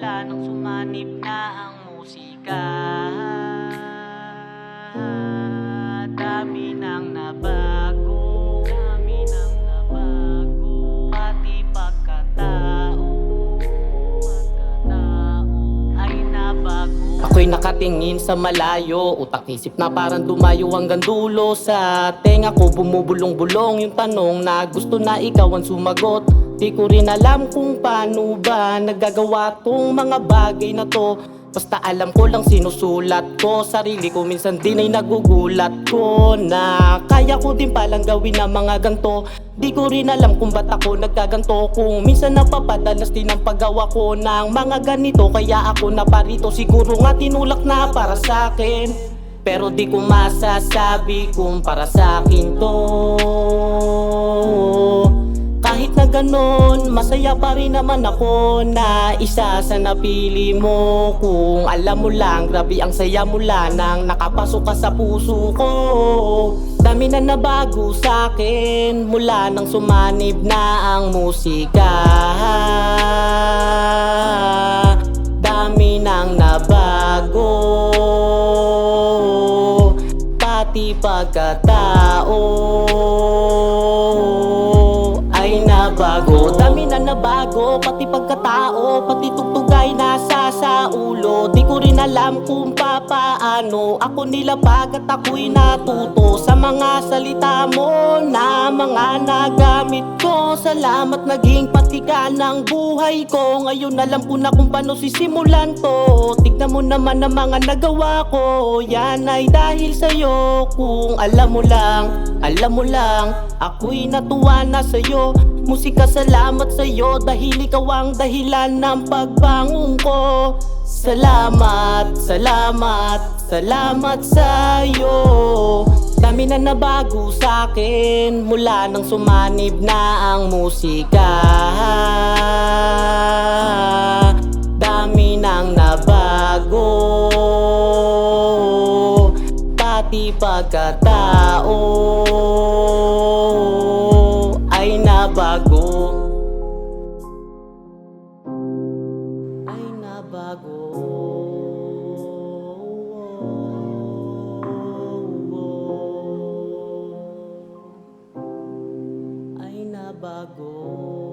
mula nang sumanib na ang musika. Dami nang nabago, pati pagkatao ay nabago. Ako'y nakatingin sa malayo, utak-isip na parang dumayo hanggang dulo. Sa tenga ko bumubulong-bulong yung tanong na gusto na ikaw ang sumagot. Di ko rin alam kung paano ba nagagawa tong mga bagay na to. Basta alam ko lang sinusulat ko sarili ko, minsan din ay nagugulat ko na kaya ko din palang gawin ang mga ganto. Di ko rin alam kung ba't ako nagkaganto, kung minsan napapadalas din ang paggawa ko ng mga ganito. Kaya ako naparito, siguro nga tinulak na para sa akin, pero di ko masasabi kung para sa akin to. Kahit na ganon, masaya pa rin naman ako na isa sa napili mo. Kung alam mo lang, grabe ang saya mula nang nakapasok ka sa puso ko. Dami na nabago sa akin mula nang sumanib na ang musika. Dami nang nabago, pati pagkatao ay nabago. Dami na nabago, pati pagkatao, pati tugtog ay nasa sa ulo. Di ko rin alam kung papaano ako nilapag at ako'y natuto sa mga salita mo na mga nagamit ko. Salamat, naging patikan ng buhay ko. Ngayon alam ko na kung paano sisimulan to. Tignan mo naman ang mga nagawa ko, yan ay dahil sa'yo. Kung alam mo lang, ako'y natuwa na sa'yo. Musika, salamat sa'yo dahil ikaw ang dahilan ng pagbangon ko. Salamat, salamat, salamat sa'yo. Dami na nabago sa'kin mula nang sumanib na ang musika. Dami nang nabago, pati pagkatao ay nabago. Ay nabago. Ay nabago.